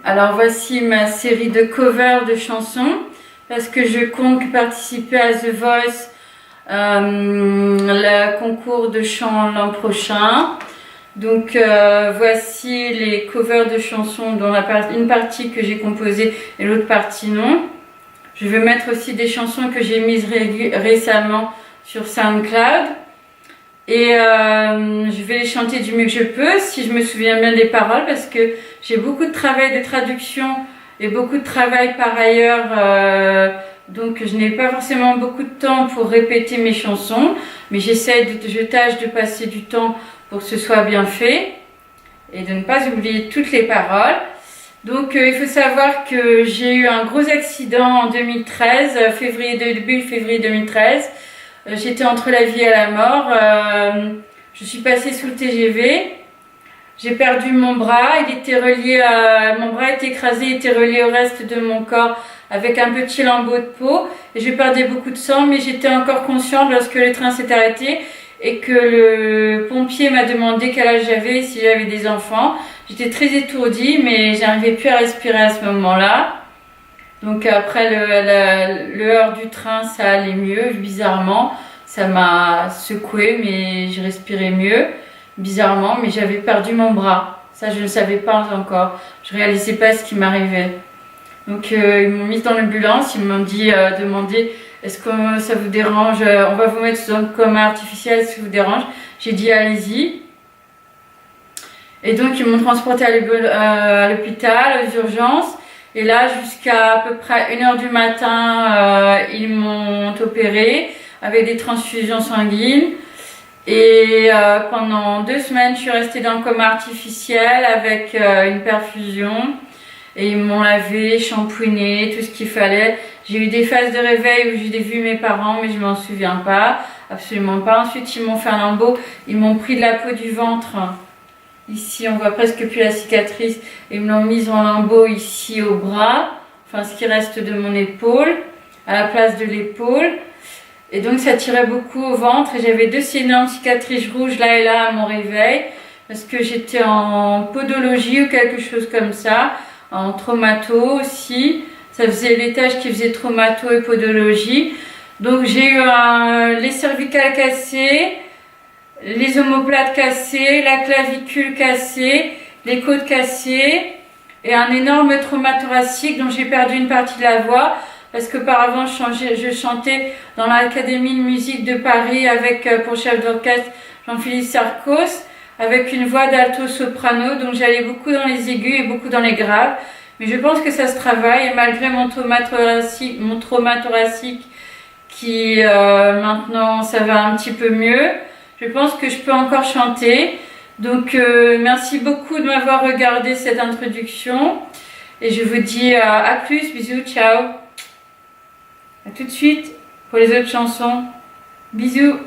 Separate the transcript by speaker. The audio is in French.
Speaker 1: Alors voici ma série de covers de chansons parce que je compte participer à The Voice, le concours de chant l'an prochain. Donc voici les covers de chansons dont une partie que j'ai composée et l'autre partie non. Je vais mettre aussi des chansons que j'ai mises récemment sur SoundCloud. Et je vais les chanter du mieux que je peux, si je me souviens bien des paroles, parce que j'ai beaucoup de travail de traduction et beaucoup de travail par ailleurs, donc je n'ai pas forcément beaucoup de temps pour répéter mes chansons, mais je tâche de passer du temps pour que ce soit bien fait et de ne pas oublier toutes les paroles. Donc il faut savoir que j'ai eu un gros accident en 2013, début février 2013. J'étais entre la vie et la mort. Je suis passée sous le TGV. J'ai perdu mon bras. Mon bras était écrasé, il était relié au reste de mon corps avec un petit lambeau de peau. Et je perdais beaucoup de sang, mais j'étais encore consciente lorsque le train s'est arrêté et que le pompier m'a demandé quel âge j'avais et si j'avais des enfants. J'étais très étourdie, mais j'arrivais plus à respirer à ce moment-là. Donc après le heure du train, ça allait mieux, bizarrement. Ça m'a secoué, mais je respirais mieux, bizarrement. Mais j'avais perdu mon bras. Ça, je ne savais pas encore. Je réalisais pas ce qui m'arrivait. Donc ils m'ont mise dans l'ambulance. Ils m'ont demandé, est-ce que ça vous dérange? On va vous mettre sous un coma artificiel, si ça vous dérange. J'ai dit, allez-y. Et donc ils m'ont transporté à l'hôpital, aux urgences. Et là, jusqu'à peu près 1h du matin, ils m'ont opéré avec des transfusions sanguines. Et pendant 2 semaines, je suis restée dans le coma artificiel avec une perfusion. Et ils m'ont lavé, shampooiné, tout ce qu'il fallait. J'ai eu des phases de réveil où j'ai vu mes parents, mais je m'en souviens pas, absolument pas. Ensuite, ils m'ont fait un lambeau, ils m'ont pris de la peau du ventre. Ici, on voit presque plus la cicatrice. Ils me l'ont mise en lambeau ici au bras, enfin ce qui reste de mon épaule, à la place de l'épaule. Et donc ça tirait beaucoup au ventre et j'avais 2 énormes cicatrices rouges là et là à mon réveil parce que j'étais en podologie ou quelque chose comme ça, en traumato aussi. Ça faisait l'étage qui faisait traumato et podologie. Donc j'ai eu les cervicales cassées, les omoplates cassées, la clavicule cassée, les côtes cassées et un énorme trauma thoracique dont j'ai perdu une partie de la voix parce qu'auparavant je chantais dans l'Académie de musique de Paris avec pour chef d'orchestre Jean-Philippe Sarcos avec une voix d'alto-soprano, donc j'allais beaucoup dans les aigus et beaucoup dans les graves, mais je pense que ça se travaille et malgré mon trauma thoracique qui maintenant ça va un petit peu mieux. Je pense que je peux encore chanter. Donc merci beaucoup de m'avoir regardé cette introduction. Et je vous dis à plus, bisous, ciao. À tout de suite pour les autres chansons. Bisous.